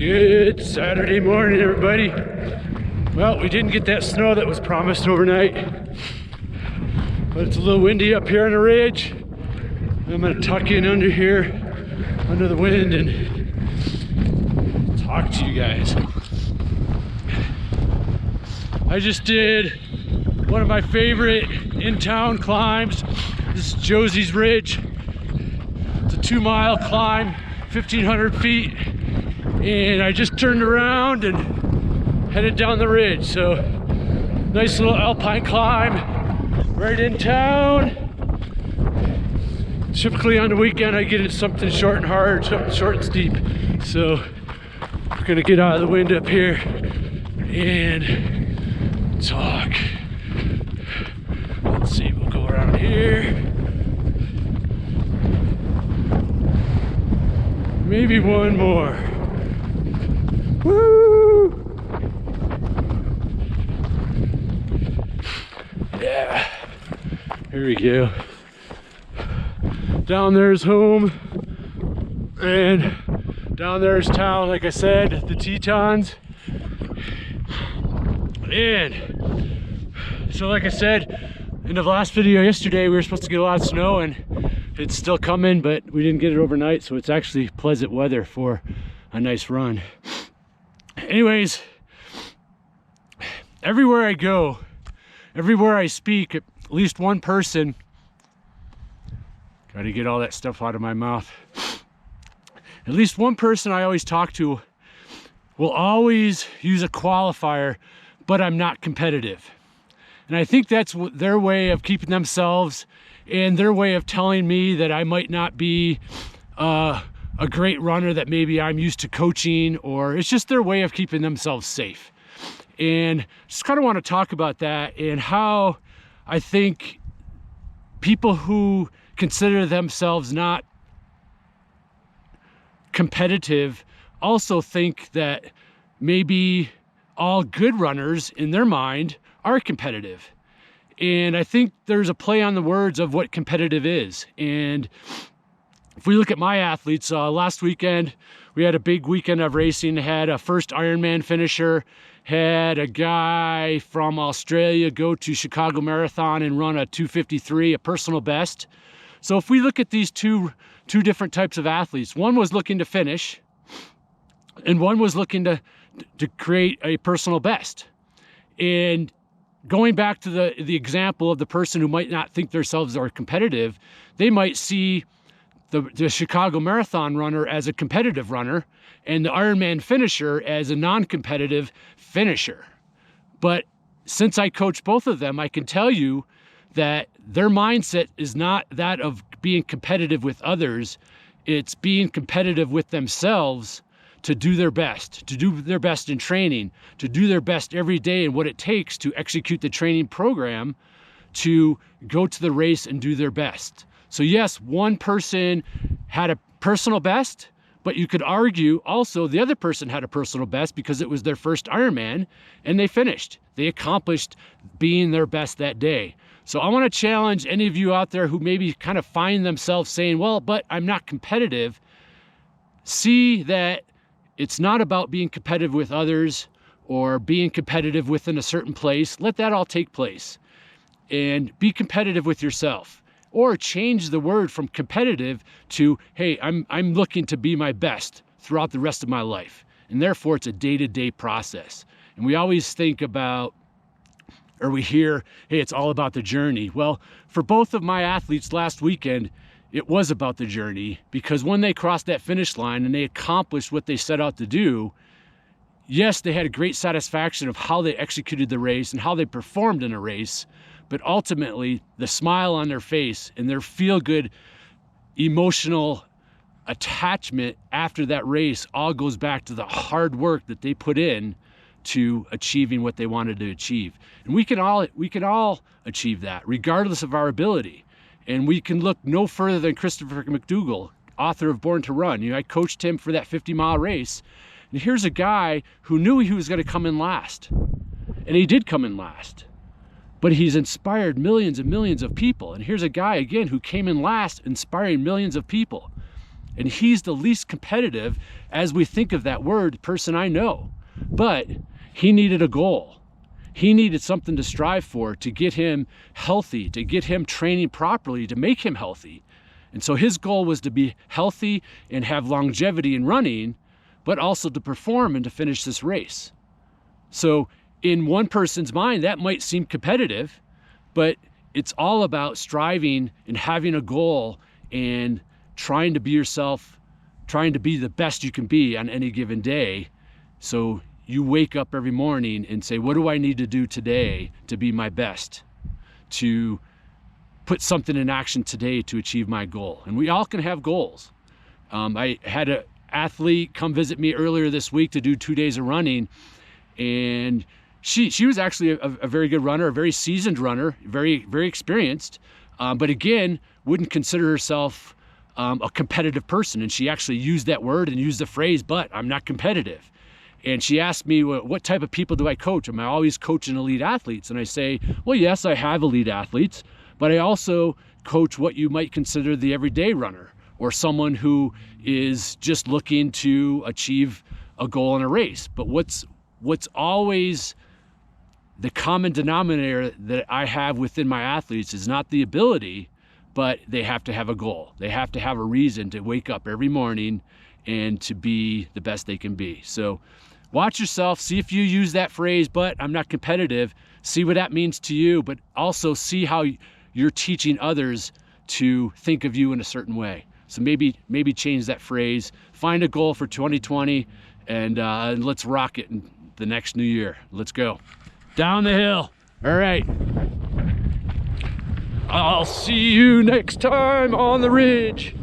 Good Saturday morning, everybody. Well, we didn't get that snow that was promised overnight, but it's a little windy up here on the ridge. I'm gonna tuck in under here, under the wind, and talk to you guys. I just did one of my favorite in-town climbs. This is Josie's Ridge. It's a 2-mile climb, 1,500 feet. And I just turned around and headed down the ridge. So nice little alpine climb right in town. Typically on the weekend I get into something short and hard, something short and steep. So we're gonna get out of the wind up here and talk. Let's see, we'll go around here. Maybe one more. Woo! Yeah, here we go. Down there's home, and down there's town, like I said, the Tetons. And so like I said in the last video yesterday, we were supposed to get a lot of snow, and it's still coming, but we didn't get it overnight, so it's actually pleasant weather for a nice run. Anyways, everywhere I go, everywhere I speak, at least one person, gotta get all that stuff out of my mouth. At least one person I always talk to will always use a qualifier, but I'm not competitive. And I think that's their way of keeping themselves and their way of telling me that I might not be a great runner that maybe I'm used to coaching, or it's just their way of keeping themselves safe. And just kind of want to talk about that and how I think people who consider themselves not competitive also think that maybe all good runners in their mind are competitive. And I think there's a play on the words of what competitive is. And if we look at my athletes, last weekend, we had a big weekend of racing, had a first Ironman finisher, had a guy from Australia go to Chicago Marathon and run a 2:53, a personal best. So if we look at these two different types of athletes, one was looking to finish and one was looking to create a personal best. And going back to the example of the person who might not think themselves are competitive, they might see the Chicago Marathon runner as a competitive runner and the Ironman finisher as a non-competitive finisher. But since I coach both of them, I can tell you that their mindset is not that of being competitive with others. It's being competitive with themselves to do their best in training, to do their best every day and what it takes to execute the training program to go to the race and do their best. So yes, one person had a personal best, but you could argue also the other person had a personal best because it was their first Ironman and they finished. They accomplished being their best that day. So I want to challenge any of you out there who maybe kind of find themselves saying, well, but I'm not competitive. See that it's not about being competitive with others or being competitive within a certain place. Let that all take place and be competitive with yourself. Or change the word from competitive to, hey, I'm looking to be my best throughout the rest of my life. And therefore, it's a day-to-day process. And we always think about, or we hear, hey, it's all about the journey. Well, for both of my athletes last weekend, it was about the journey, because when they crossed that finish line and they accomplished what they set out to do, yes, they had a great satisfaction of how they executed the race and how they performed in a race. But ultimately, the smile on their face and their feel-good emotional attachment after that race all goes back to the hard work that they put in to achieving what they wanted to achieve. And we can all achieve that, regardless of our ability. And we can look no further than Christopher McDougall, author of Born to Run. You know, I coached him for that 50-mile race. And here's a guy who knew he was going to come in last. And he did come in last. But he's inspired millions and millions of people. And here's a guy, again, who came in last, inspiring millions of people. And he's the least competitive, as we think of that word, person I know. But he needed a goal. He needed something to strive for, to get him healthy, to get him training properly, to make him healthy. And so his goal was to be healthy and have longevity in running, but also to perform and to finish this race. So in one person's mind, that might seem competitive, but it's all about striving and having a goal and trying to be yourself, trying to be the best you can be on any given day. So you wake up every morning and say, what do I need to do today to be my best, to put something in action today to achieve my goal? And we all can have goals. I had an athlete come visit me earlier this week to do 2 days of running, and she was actually a very good runner, a very seasoned runner, very experienced, but again, wouldn't consider herself a competitive person. And she actually used that word and used the phrase, but I'm not competitive. And she asked me, well, what type of people do I coach? Am I always coaching elite athletes? And I say, well, yes, I have elite athletes, but I also coach what you might consider the everyday runner, or someone who is just looking to achieve a goal in a race. But what's always the common denominator that I have within my athletes is not the ability, but they have to have a goal. They have to have a reason to wake up every morning and to be the best they can be. So watch yourself, see if you use that phrase, but I'm not competitive, see what that means to you, but also see how you're teaching others to think of you in a certain way. So maybe change that phrase, find a goal for 2020, and let's rock it in the next new year. Let's go. Down the hill. All right. I'll see you next time on the ridge.